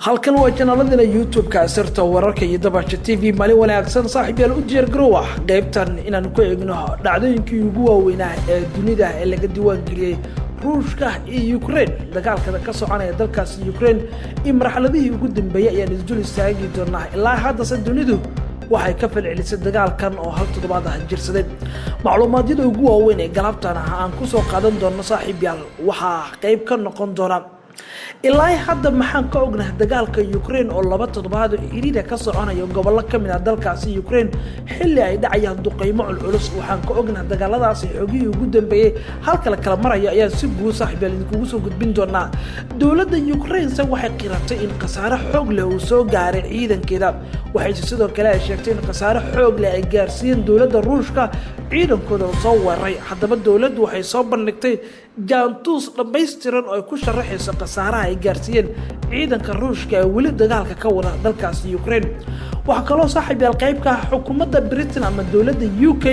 halkan waa janaaladina YouTube-ka sirta wararka iyo Dabaasha TV maalin wanaagsan saaxiibayaal u diyaar garoow qaybtan inaan ku eegno dhacdooyinkii ugu waaweynaa ee dunida ee laga diiwaan geliyay Ruushka iyo Ukraine dagaalka ka soconaya dalkaas Ukraine in marxaladihii ugu dambeeyay ayaan isdul istaagi doonaa ilaa hadda dunidu waxay ka falcelisay dagaalkan oo hal toddobaad ah jirsaday macluumaadyo ugu waaweyn ee galabtan aan ku soo qaadan doono saaxiibayaal waxa qayb ka noqon doona ilaa hadda maxaan ka ognahay dagaalka Ukraine oo laba toddobaad xiriir ka soconaya gobollo ka mid ah dalkaasi Ukraine xilli ay dhacayaan duqeymo culus waxaan ka ognahay dagaaladaasi xoogii ugu dambeeyay halka la kala marayo ayaa si guud saaxiibayaal idinku soo gudbin doonaa dawladda Ukraine waxay qiratay in khasaare xoog leh uu soo gaaray ciidankeeda waxay sidoo kale sheegtay in khasaare xoog leh ay gaarsiin dawladda Ruushka ciidankooda soo weeraray haddaba dawladdu waxay soo bandhigtay jaantus dhammaystiran oo ku sharaxaysa khasaaraha ay gaarsiiyeen ciidanka Ruushka ee wali dagaalka ka wada dalkaasi Ukraine waxa kaloo saaxiibayaal qaybka xukuumadda Britain ama dawladda UK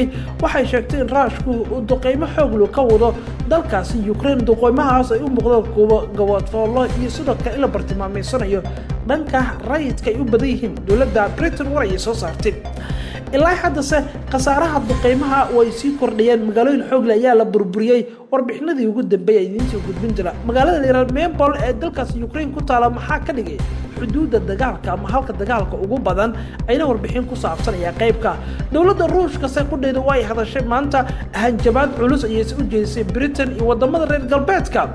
waxay sheegtay in Ruushku uu duqeymo xoog leh ka wado dalkaasi Ukraine duqeymahaas ay u muuqdaan kuwa gaboodfallo iyo sidoo kale la bartilmaameedsanayo dhanka rayidka ay u badan yihiin dawladda Britain war ay soo saartay ilaa hadda khasaaraha duqeymaha way sii kordhayeen magaalooyin xoog leh ayaa la burburiyay warbixinadii ugu dambeeyay idintii gudbin jira magaalada Mariupol ee dalkaas Ukraine ku taala maxaa ka dhigay xuduudda dagaalka ama halka dagaalka ugu badan ayna warbixin ku saabsan ayaa qaybka dawladda Ruushka qudheeda way hadashay maanta hanjabaad culus ayay u jeedisay Britain iyo wadamada reer galbeedka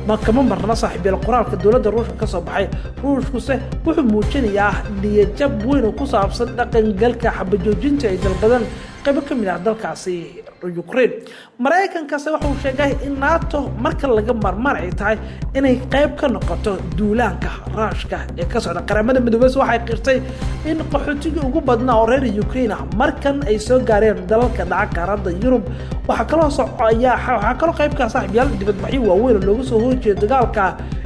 ma kama marna saaxiibayaal qoraalka dawladda Ruushka ka soo baxay Ruushku wuxuu muujinayaa niyad-jab weyn oo ku saabsan dhaqangalka xabajoojinta ay dalbadan qayb ka mid ah dalkaasi Ukraine Mareykanka wuxuu sheegay in NATO marka laga marmar ay tahay inay qayb ka noqoto duulaanka Ruushka ee ka socda qaramada midoobay waxay qirtay in qaxootiga ugu badnaa oo reer Ukraine markan ay soo gaareen dalalka dhaca qaaradda Yurub waxa kaloo qaybka saaxiibayaal dibadbaxyo waaweyn looga soo horjeedo dagaalka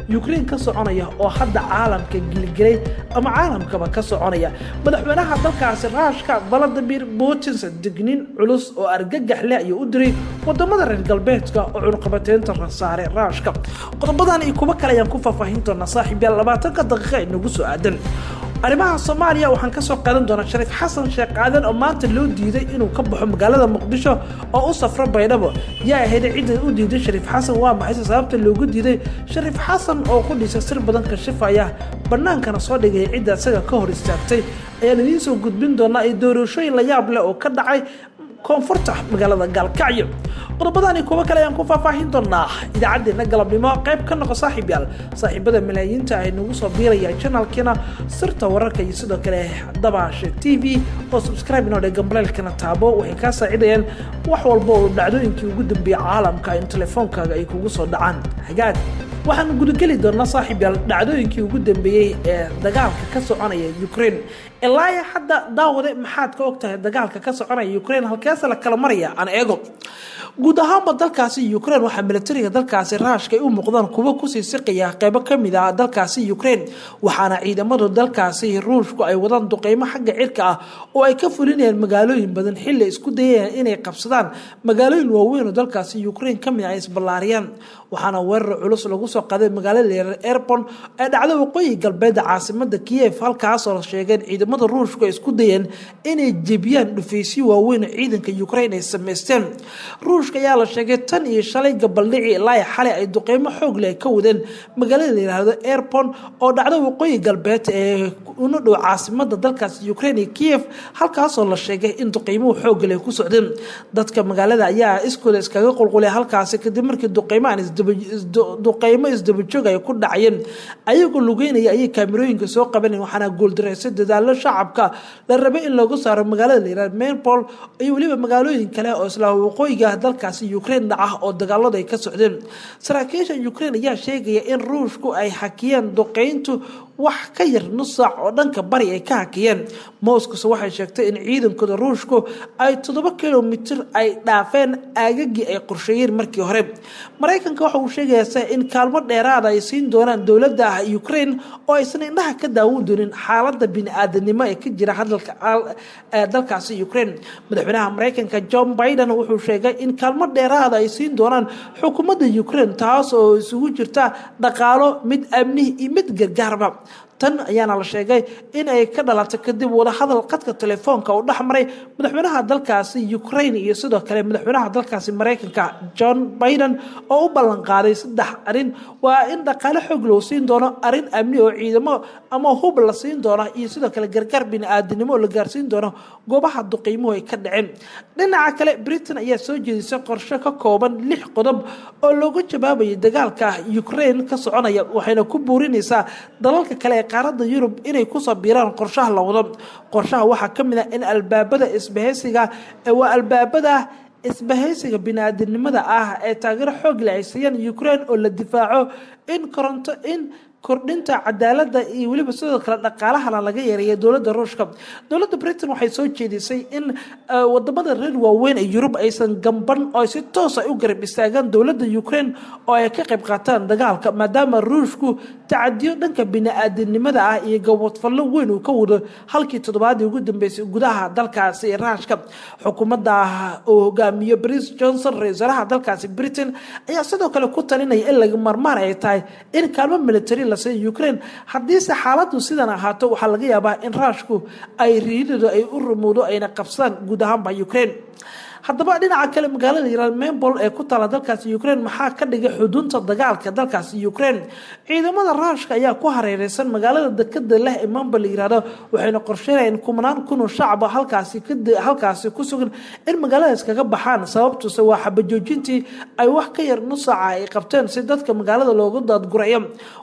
Ukraine ka soconaya oo hadda caalamka gilgilay ama caalamkaba ka soconaya madaxweynaha dalkaasi Ruushka Vladimir Putin digniin culus oo argagax leh ayuu u diray wadamada reer galbeedka oo cunqabateynta rasaare Ruushka qodobadan iyo kuwa kale ayaan ku faahfaahin doonaa saaxiibayaal 20 daqiiqo inagu soo aadan arrimaha Soomaaliya waxaan ka soo qaadan doonaa Shariif Xasan Sheekh Aadan oo maanta loo diiday inuu ka baxo magaalada Muqdisho oo u safro Baydhabo yaa ahayd cid u diiday Shariif Xasan waa maxay sababta loogu diiday Shariif Xasan oo ku dhisay sir badan ka shifaya banaankana soo dhigay cid asaga ka hor istaagtay ayaan idin soo gudbin doonaa ay doorashooyin la yaab leh oo ka dhacay koonfurta magaalada Galkacyo qodobadani kuwa kale ayaan ku faahfaahin doonaa idaacadeena galabnimo qayb ka noqo saaxiibada malaayiinta ay nagu soo biiraya channelkeena sirta wararka iyo sidoo kale Dabaasha TV oo subscribe inoo dhig gambalelkana taabo waxay ka saacidayaan wax walba oo dhacdooyinkii ugu dambeeyay caalamka in telefoonkaaga ay kugu soo dhacaan hagaag waxaan gudageli doonaa saaxiibayaal dhacdooyinkii ugu dambeeyay ee dagaalka ka soconaya Ukraine ilaa hadda daawade maxaad ka ogtahay dagaalka ka soconaya Ukraine halkaas la kala maraya aan eego guud ahaan dalkaasi Ukraine waxa militariga dalkaasi Ruushka ay u muuqdaan kuwa ku sii siqaya qayb ka mid ah dalkaasi Ukraine waxaana ciidamada dalkaasi Ruushku ay wadaan duqeymo xagga cirka ah oo ay ka fulinayaan magaalooyin badan xilli isku dayayaan inay qabsadaan magaalooyin waaweyn oo dalkaasi Ukraine ka mid ah isballaariyaan waxaana weerar culus lagu soo qaaday magaalada Irpin ee dhacday waqooyi galbeed caasimadda Kiev halkaas oo la sheegay ciidamada Ruushku ay isku dayeen inay jebiyaan dhufaysyo waaweyn ciidanka Ukraine ay sameysteen Ruushka ayaa la sheegay tan iyo shalay gabaldhici ilaa xalay ay duqeymo xoog leh ka wadeen magaalada la yiraahdo Irpin oo dhacday waqooyi galbeed ee una dhow caasimadda dalkaas Ukraine Kiev halkaas oo la sheegay in duqeymo xoog leh ku socdeen dadka magaalada ayaa iskooda iskaga qulqulay halkaas kadib markii duqeymo isdaba joog ay ku dhacayeen ayagoo lugeynaya ay kaamirooyinka soo qabanayeen waxaana guuldareysay dadaalo shacabka la rabay in lagu saaro magaalada la yiraahdo Mariupol iyo waliba magaalooyin kale oo isla waqooyiga dalkaasi Ukraine dhaca oo dagaalada ay ka socdeen saraakiisha Ukraine ayaa sheegaya in Ruushku ay hakiyeen duqeyntu wax ka yar nus saac oo dhanka bari ay ka hakiyeen Moscow waxay sheegtay in ciidankooda Ruushku ay 7 kilomitir ay dhaafeen aagagii ay qorsheeyeen markii hore Mareykanka waxa uu sheegayaa in kaalmo dheeraad ay siin doonaan dawladda Ukraine oo aysan indhaha ka daawan doonin xaaladda bini'aadanimo ee ka jira dalkaasi Ukraine madaxweynaha Mareykanka Joe Biden wuxuu sheegay in kaalmo dheeraad ay siin doonaan xukuumadda Ukraine taas oo isugu jirta dhaqaalo mid amni iyo mid gargaarba tan ayaana la sheegay in ay ka dhalatay kadib wada hadal qadka telefoonka oo dhexmaray madaxweynaha dalkaasi Ukraine iyo sidoo kale madaxweynaha dalkaasi Mareykanka John Biden oo u ballan qaaday saddex arin waa in dhaqaale xoog loo siin doono arin amni oo ciidamo ama hub la siin doono iyo sidoo kale gargaar bini'aadanimo la gaarsiin doono goobaha duqeymo ay ka dhaceen dhinaca kale Britain ayaa soo jeedisay qorshe ka kooban 6 qodob oo looga jawaabayo dagaalka Ukraine ka soconaya waxayna ku buurinaysaa dalalka kale ee qaaradda Yurub inay ku sabiiraan qorshaha la wado qorshaha waxa kamid ah in albaabada isbahaysiga waa albaabada isbahaysiga bini'aadanimada ah ee taageero xoog leh ay siiyaan Ukraine oo la difaaco in kordhinta cadaaladda iyo waliba sidoo kale dhaqaalaha laga yareeyo dawladda Ruushka dawladda Britain waxay soo jeedisay in wadamada reer waaweyn ee Yurub aysan gamban oo si toos ah u garab istaagaan dawladda Ukraine oo ay ka qayb qaataan dagaalka maadaama Ruushku tacadiyo dhanka bini'aadanimada ah iyo gobodfallo weyn uu ka wado halkii toddobaadii ugu dambeysay gudaha dalkaasi Ruushka xukuumadda oo hogaamiyo Boris Johnson ra'iisul dalkaasi Britain ayaa sidoo kale ku talinaya in laga marmaan ay tahay in kaalmo military la siiyo Ukraine haddii xaaladdu sidan ahaato waxa laga yaabaa in Ruushku ay riidado ay u rumowdo ayna qabsadaan guud ahaan Ukraine haddaba dhinaca kale magaalada Iran Mariupol ee ku taala dalkaasi Ukraine maxaa ka dhigay xudunta dagaalka dalkaasi Ukraine ciidamada Ruushka ayaa ku hareeraysan magaalada dekada leh ee Mariupol yiraahdo waxayna qorsheynayaan kumanaan kun oo shacab halkaasi ku sugan in magaaladaas kaga baxaan sababtu waa xabajoojintii ay wax ka yar nus saac ay qabteen si dadka magaalada loogu daadgurayo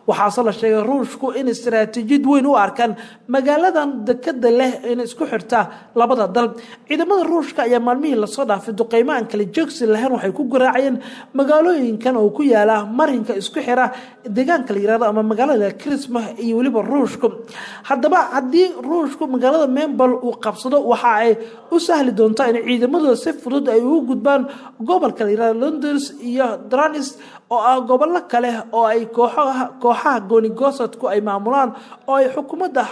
waxaase la sheegay Ruushku in istiraatiijiyad weyn u arkaan magaaladan dekada leh in isku xirta labada dal ciidamada Ruushka ayaa maalmihii la soo dhaafay duqeymaan kala joogsi lahayn waxay ku garaacayeen magaalooyinkan oo ku yaala marinka isku xira deegaanka la yiraahdo ama magaalada Christmas iyo waliba Ruushku haddaba haddii Ruushku magaalada Mariupol uu qabsado waxa ay u sahli doontaa in ciidamadu si fudud ay ugu gudbaan gobolka la yiraahdo Donetsk iyo Donetsk oo ah gobollo kale oo ay kooxaha gooni-goosadku ay maamulaan oo ay xukuumadda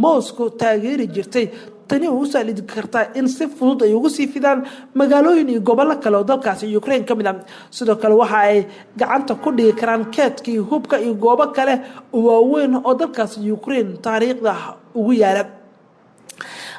Moscow taageeri jirtay tani uu saalid kartaa in si fudud ay ugu sii fidaan magaalooyin iyo gobollo kale oo dalkaasi Ukraine kamid ah sidoo kale waxa ay gacanta ku dhigi karaan keedkii hubka iyo goobo kale oo waaweyn oo dalkaasi Ukraine taariikhda ugu yaala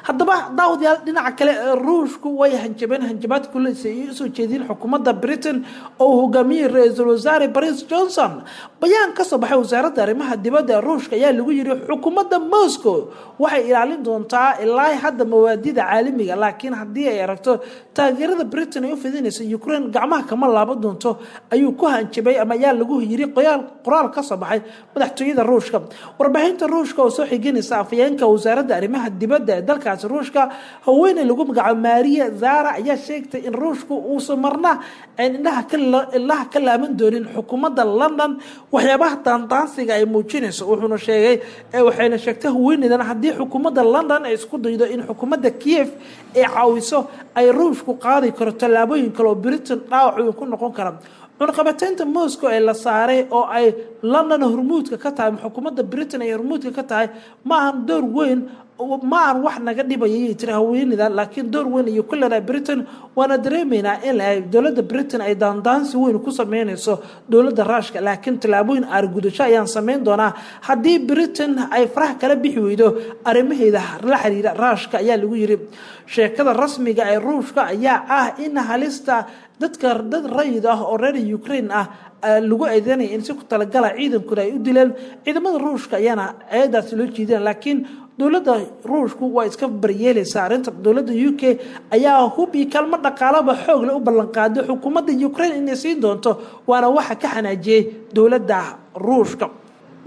haddaba daawadayaal dhinaca kale Ruushku way hanjabaad kule soo jeedin xukuumadda Britain oo hogaamiyay ra'iisul wasaare Boris Johnson bayaan ka soo baxay wasaaradda arrimaha dibadda Ruushka ayaa lagu yiri xukuumadda Moscow waxay ilaalin doontaa ilaa hadda mawaadida caalamiga laakiin haddii ay aragto taageerada Britain ay u fidinayso Ukraine gacmaha kama laaban doonto ayuu ku hanjabay ama ayaa lagu yiri qoraal ka soo baxay madaxtooyada Ruushka warbaahinta Ruushka oo soo xiganaysa afayeenka wasaaradda arrimaha dibadda ee dalka Ruushka haweeney lagu magacaabo Maria Zara ayaa sheegtay in Ruushku uu samarna indhaha ka laaban doonin xukuumadda London waxyaabaha taantaansiga ay muujinayso wuxuuna sheegay waxayna sheegtay haweeneydan haddii xukuumadda London ay isku daydo in xukuumadda Kiev ay caawiso ay Ruushku qaadi karo tallaabooyin kale oo Britain dhaawac ku noqon kara cunaqabataynta Moscow ee la saaray oo ay London hormuudka ka tahay xukuumadda Britain ay hormuudka ka tahay maahan door weyn ma aan wax naga dhibayay tiri haweeneyda laakiin door weyn iyo kullada Britain waana dareemeynaa in ay dawladda Britain ay daandaansi weyn ku sameynayso dawladda Ruushka laakiin talaabooyin argudasho ayaan sameyn doonaa haddii Britain ay farax kala bixi weydo arrimaheeda la xiriira Ruushka ayaa lagu yiri sheekada rasmiga ee Ruushka ayaa ah in halista dad rayid ah oo reer Ukraine ah lagu eedeynay in si ku talagala ciidankooda ay u dileen ciidamada Ruushka ayaana eedaas loo jeedin laakiin dawladda Ruushku waa iska baryeelaysaa arinta dawladda UK ayaa hubi kalma dhaqaalaba xoog leh u ballan qaaday xukuumadda Ukraine inay siin doonto waana waxa ka xanaajiyay dawladda Ruushka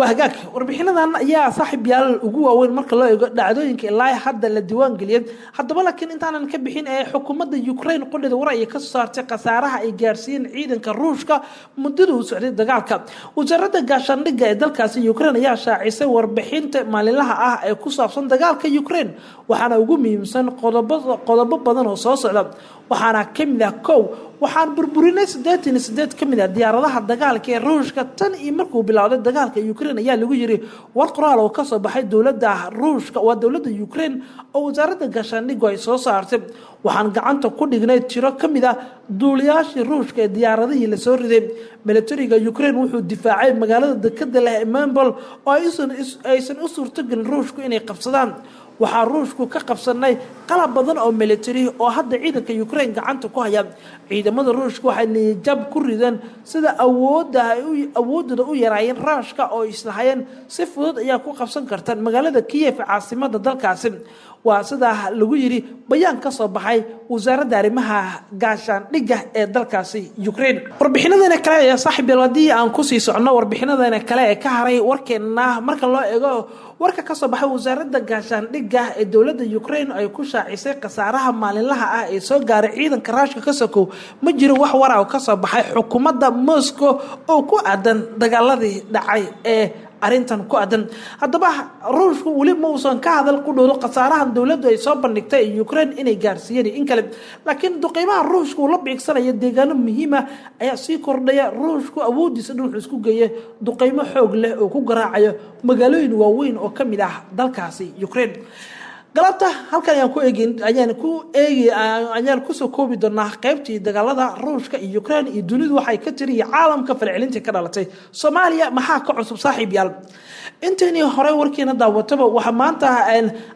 وهجاك وربحنا يا صاحب يال وجوا وين مركل الله دعوين كلا حد الديوان قليل حتى لكن أنت أنا نكبحين حكومة اليوكرين قل ذا ورأي كسر تقصارها إيجارسين عيدا كروشكا مدته سعودية دقالك وجرد قاشان لقى دلك يوكرين يا شاعسة وربحين مال لها كسر صن دقالك يوكرين وحنا وجومي مثلا قضب بدن وصاص على وحنا كم ذا كو waxaan burburinay sideed kamid ah diyaaradaha dagaalka ee Ruushka tan iyo markuu bilowday dagaalka Ukraine ayaa lagu yiri war qoraal oo ka soo baxay dawladda Ruushka waa dawladda Ukraine oo wasaaradda gaashaandhigga ay soo saartay waxaan gacanta ku dhignay tiro ka mid ah duuliyaashii ruushka ee diyaaradihii lasoo riday militariga Ukraine wuxuu difaacay magaalada dekada leh Mariupol oo aysan u suurtagelin ruushku inay qabsadaan waxaa ruushku ka qabsanay qalab badan oo military oo hadda ciidanka Ukraine gacanta ku haya ciidamada ruushka waxay niyad ku rideen sida awoodooda u yaraayeen raashka oo islahayeen si fudud ayaa ku qabsan kartaan magaalada Kiev caasimada dalkaasi waa sida lagu yiri bayaan ka soo baxay wasaaradda arrimaha gaashaandhigga ee dalkaasi Ukraine warbixinadana kale ee saaxiibaladii aan ku sii socno warbixinadana kale ee ka haray warkeena marka loo eego warka ka soo baxay wasaaradda gaashaandhigga ee dawladda Ukraine ay ku shaacisay qasaaraha maalinlaha ah ee soo gaaray ciidanka raashka ka sokow ma jiro wax war ah oo ka soo baxay xukuumadda Moscow oo ku aadan dagaaladii dhacay ee arintan ku aadan hadaba ruushku wali ma uusan ka hadal ku dhowdo qasaaraha dawladdu ay soo bandhigtay Ukraine inay gaarsiiyeen in kale laakiin duqeymaha ruushku la biigsanayo deegaano muhiim ah ayaa sii kordhaya ruushku awoodiisa wuxuu isku geeyay duqeymo xoog leh oo ku garaacayo magaalooyin waaweyn oo kamid ah dalkaasi Ukraine galabta halkan ayaan ku soo koobi doonaa qaybtii dagaalada ruushka iyo Ukraine iyo dunidu waxay ka tiriyay caalamka falcelinta ka dhalatay Soomaaliya maxaa ka cusub saaxiibayaal intii hore warkeena daawataba waxa maanta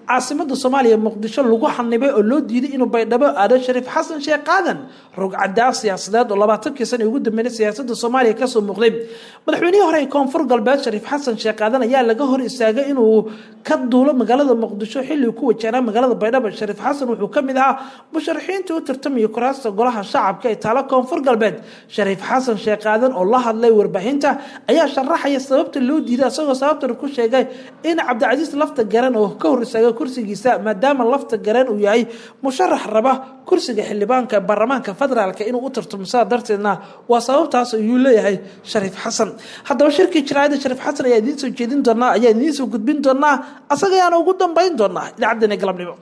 caasimada Soomaaliya Muqdisho lagu xanibay oo loo diiday inuu Baydhabo aado Shariif Xasan Sheekh Qaadan rugcada siyaasadeed oo 20 sano ugu dambeeyay siyaasadda Soomaaliya ka soo muuqday madaxweynihii hore Koonfur Galbeed Shariif Xasan Sheekh Qaadan ayaa laga hor istaagay inuu ka duulo magaalada Muqdisho xilli ku wajahna magaalada Baydhabo Shariif Xasan wuxuu kamid ahaa musharaxiinta u tartamay kuraasta golaha shacabka ee talo Koonfur Galbeed Shariif Xasan Sheekh Qaadan oo la hadlay warbaahinta ayaa sharaxaya sababta loo diiday asagoo sababta ku sheegay in Cabdicasiis Lafta Garan oo ka hor istaagay kursigiisa maadaama Lafta Garan uu yahay musharax raba kursiga xildhibaanka baarlamaanka federaalka inuu u tartamo darteedna waa sababtaas uu leeyahay Shariif Xasan haddaba shirkii jiraayada Shariif Xasan ayaa idin soo jeedin doonaa ayaa idin soo gudbin doonaa asaga ayaan ugu dambeyn doonaa idaacadana galabnimo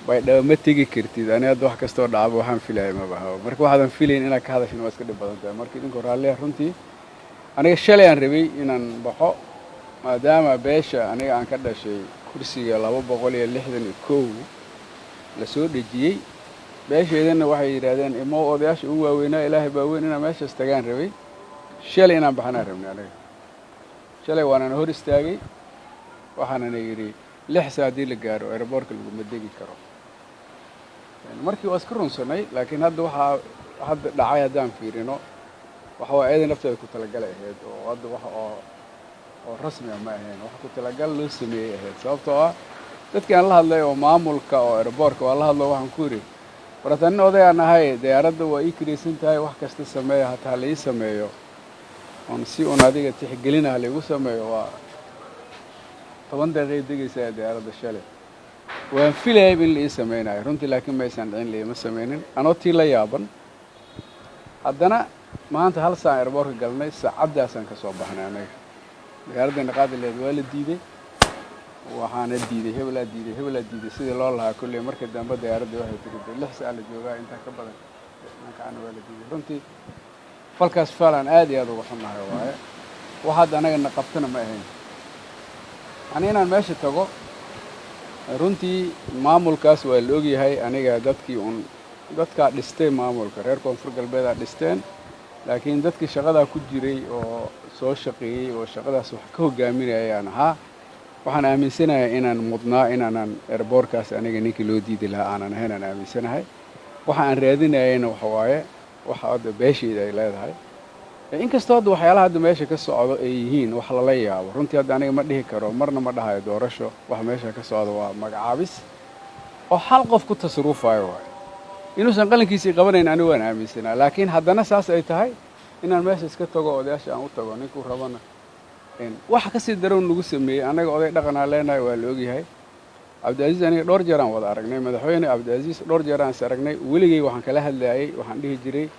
Baydhabo ma tegi kartid aniga wax kasto dhacay waxaan filayaa ma baha marka waxaan filayn inaan ka hadashin waa iska dhib badan tahay markii idinku raalli runtii aniga shalay aan rabay inaan baxo maadaama beesha aniga aan ka dhashay kursiga 261 la soo dhajiyay beesheedana waxay yiraahdeen imo odayaasha ugu waaweynaa Ilaahay baa weyn inaan meeshaas tagaan rabay shalay inaan baxnaa rabnaa aniga shalay waan hor istaagay waxaan yiri 6 saacad la gaaro airportka lagu madegi karo markii waa iska runsanay laakiin hadda dhacay hadaan fiirino waxa waa aydan nafteeda ku talagalay ahayd oo hadda waxa oo rasmi ah ma ahayn wax ku talagal loo sameeyay ahayd sababtoo ah dadkan la hadlay oo maamulka oo airportka waa la hadlo waxaan ku yiri baratan odayaan ahay diyaaradda waa ii kireysan tahay wax kasta sameeyo hataa la ii sameeyo on si adiga tixgelinaha lagu sameeyo waa 10 daqiiqo degaysa diyaaradda shalay waan filayay in la ii sameeyay runtii laakiin ma aysan dhicin ma sameynin anoo tii la yaaban haddana maanta hal saac airportka galnay saacadaasaan ka soo baxnay anaga diyaaradda qaadileed waa la diiday waxaana diiday hebel diiday sidii loo lahaa kulli marka dambe diyaaradda waxay tiriyay 6 saac la joogaa inta ka badan marka aan waa la diiday runtii falkaas falan aad iyo aad uga xumahay waaye waxa anaga qabtana ma ahayn aniga meesha tago runtii maamulkaas waa la ogyahay aniga dadka dhistay maamulka reer Koonfur Galbeed dhisteen laakiin dadkii shaqada ku jiray oo soo shaqeeyay oo shaqadaas wax ka hogaaminayaan waxaan aaminsanahay inaan mudnaa inaan airportkaas aniga ninkii loo diiday lahaa aanan ahayn aan aaminsanahay waxaan raadinayayna waxa waaye waxa hadda beesheeda ay leedahay inkastoo hadda waxyaalaha hadda meesha ka socdo ay yihiin wax la yaabo runtii hadda aniga ma dhihi karo marna ma dhahayo doorasho wax meesha ka socdo waa magacaabis oo hal qof ku tasruufayo inuusan qalinkiisii qabanayn aniga waan aaminsanaa laakiin haddana saas ay tahay inaan meesha iska tago odayaasha aan u tago ninkuu rabana wax ka sii daroon lagu sameeyay anaga oday dhaqanaa leenahay waa la ogyahay Cabdicasiis aniga dhowr jeer aan wada aragnay madaxweyne Cabdicasiis dhowr jeer aan aragnay weligay waxaan kala hadlayay waxaan dhihi jiray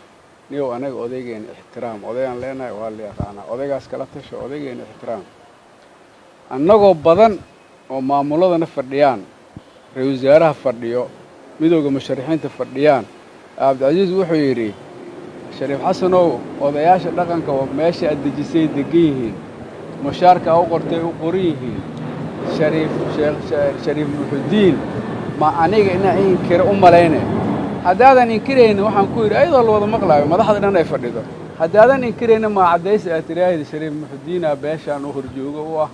niyow anaga odaygeena ixtiraam odayaan leenahay waa la yaqaanaa odaygaas kala tasho odaygeena ixtiraam annagoo badan oo maamuladana fadhiyaan ra'iisul wasaaraha fadhiyo midowga musharaxiinta fadhiyaan Cabdicasiis wuxuu yiri Shariif Xasanow odayaasha dhaqanka oo meesha aad dejisay degan yihiin mushaarka u qortay u qoran yihiin Shariif Muxudiin ma aniga inaan kira u maleynay haddaadan inkiraynin waxaan ku yidhi ayadoo la wada maqlaayo madaxda dhan ay fadhido haddaadan inkiraynin maa caddaysi aad tiraahdi shariif muxudiina beeshaan u horjoogo u ah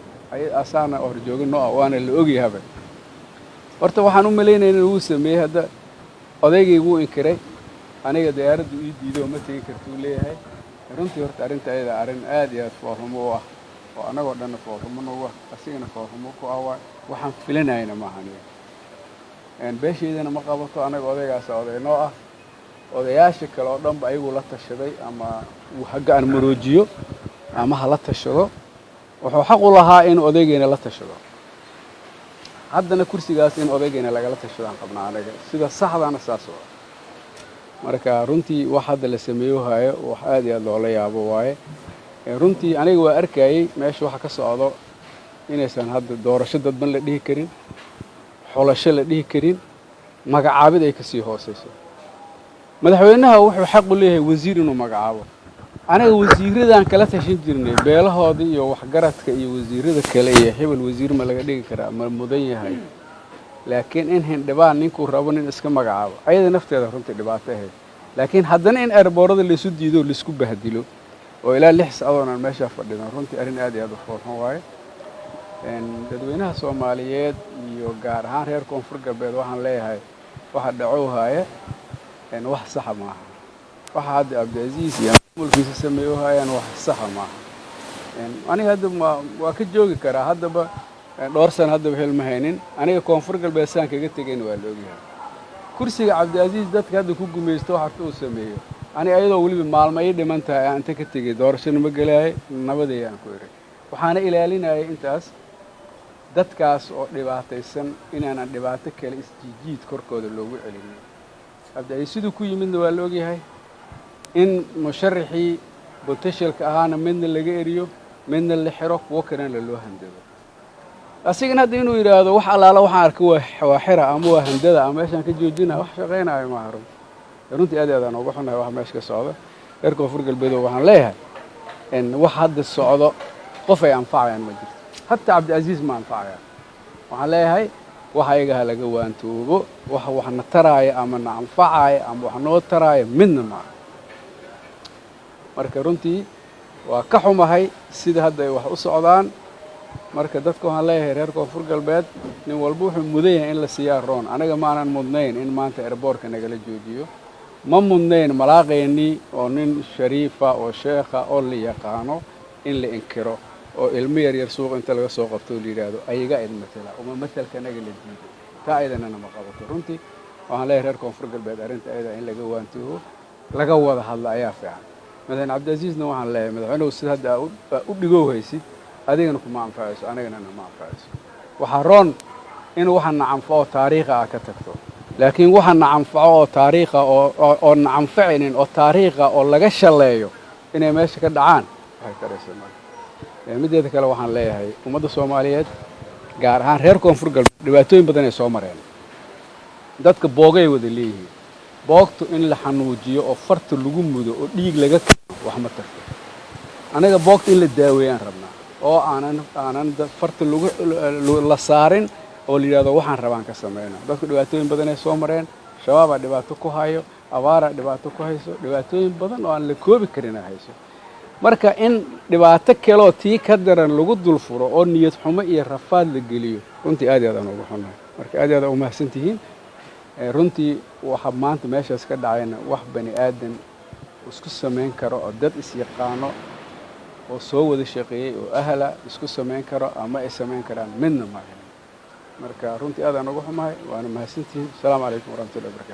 asaana horjoogo noo ah waana la ogyahaba horta waxaan u malaynayna wuu sameeyey hadda odaygay wuu inkiray aniga diyaaraddu ii diido ma tegi kartuu leeyahay runtii horta arrinta ayada arrin aad iyo aad foorrumo u ah oo annagoo dhanna foorrumo nagu ah asigana foorrumo ku ah waxaan filanayna maaha aniga beeshaydana ma qabato anaga odaygaasa oday noo ah odayaasha kale oo dhanba ayagu la tashaday ama hagga aan maroojiyo ama ha la tashado wuxuu xaq u lahaa in odaygayna la tashado haddana kursigaas in odaygayna lagala tashadaan qabnaa anaga sida saxdana saas oo marka runtii wax hadda la sameeyo haayo wax aad iyo aad loola yaabo waaye runtii aniga waa arkayay meesha waxa ka socdo inaysan hadda doorasho dadban la dhihi karin xulasho la dhihi karin magacaabid ay kasii hooseyso madaxweynaha wuxuu xaq u leeyahay wasiir inuu magacaabo aniga wasiiradan kala tashan jirnay beelahoodii iyo waxgaradka iyo wasiirada kale iyo hebel wasiir ma laga dhigi karaa ma mudan yahay laakiin in hindhibaan ninkuu rabo nin iska magacaabo ayada nafteeda runtii dhibaato ahayd laakiin haddana in airboorada laysu diido laisku bahdilo oo ilaa 6 saacadood aan meesha fadhidan runtii arrin aad iyo aad u foorxan waaye dadweynaha Soomaaliyeed iyo gaar ahaan reer koonfur galbeed waxaan leeyahay waxa dhacow haaye wax sax ma aha waxa hadda Abdiaziz iyo mulkiisa sameeyo haayaan wax sax ma aha aniga hadda waa ka joogi karaa haddaba dhowr sano haddaba hel ma haynin aniga koonfur galbeed saan kaga tagayn waa la ogyahay kursiga Abdiaziz dadka hadda ku gumaysto waxa uu sameeyo aniga ayadoo waliba maalmo ay dhiman tahay aan inta ka tagay doorashada ma galay nabadeey aan ku iray waxaana ilaalinayay intaas dadkaas oo dhibaataysan inaanan dhibaato kale isjiid korkooda loogu celinin Abdiaziz sidoo ku yimidna waa la ogyahay in musharrixii potentialka ahaana midna laga eriyo midna la xiro kuwa kalena loo handado asigana hadda inuu yiraahdo wax alaala waxaan arkay waa xira ama waa handada ama meeshan ka joojina wax shaqeynaayo ma haran runtii aad aan ugu xunahay wax meesha ka socdo reer koonfur galbeed waxaan leeyahay in wax hadda socdo qof ay anfacayaan ma jirto hatta Abdiaziz ma anfacaya waxaan leeyahay wax ayaga laga waantoobo wax na taraaya ama na anfacaya ama wax noo taraaya midna ma marka runtii waa ka xumahay sida hadda ay wax u socdaan marka dadku waxaan leeyahay reer koonfur galbeed nin walba wuxuu mudan yahay in la siiyaa roon anaga ma aanan mudnayn in maanta airportka nagala joojiyo ma mudnayn malaaqeeni oo nin shariifa oo sheekha oo la yaqaano in la inkiro oo ilmo yar suuq inta laga soo qabto la yiraahdo ayaga ay matala uma matalka naga la diido taa ayadana ma qabato runtii waxaan leeyahay reer koonfur galbeed arrinta ayada in laga waantoobo laga wada hadla ayaa fiican madaxweyne Abdiazizna waxaan leeyahay madaxweynuhu sida hadda u dhigow haysid adigana kuma anfacayso anagana ma anfacayso waxa roon in waxaan anfaco taariikha ka tagto laakiin waxaan anfaco oo taariikha oo anfacinin oo taariikha oo laga shaleeyo inay meesha ka dhacaan waxay karaysaa mideeda kale waxaan leeyahay ummadda Soomaaliyeed gaar ahaan reer koonfur galbeed dhibaatooyin badan ay soo mareen dadka boogay wada leeyihiin boogtu in la xanuujiyo oo farta lagu mudo oo dhiig laga wax ma tarto anaga boogta in la daaweeyaan rabnaa oo aanan farta la saarin oo la yiraahdo waxaan rabaan ka sameeyna dadku dhibaatooyin badan ay soo mareen shabaab dhibaato ku hayo abaara dhibaato ku hayso dhibaatooyin badan oo aan la koobi karin hayso marka in dhibaato kale oo tii ka daran lagu dul furo oo niyad xumo iyo rafaad la geliyo runtii aad iyo aad aan ugu xunahay marka aad iyo aad u mahadsantihiin runtii waxa maanta meeshaas ka dhacayna wax bani aadan isku sameyn karo oo dad is yaqaano oo soo wada shaqeeyay oo ahla isku sameyn karo ama ay sameyn karaan midna ma marka runtii aad aan ugu xumahay waana mahadsantihiin assalaamu calaykum waraxmatullaahi wabarakaatuh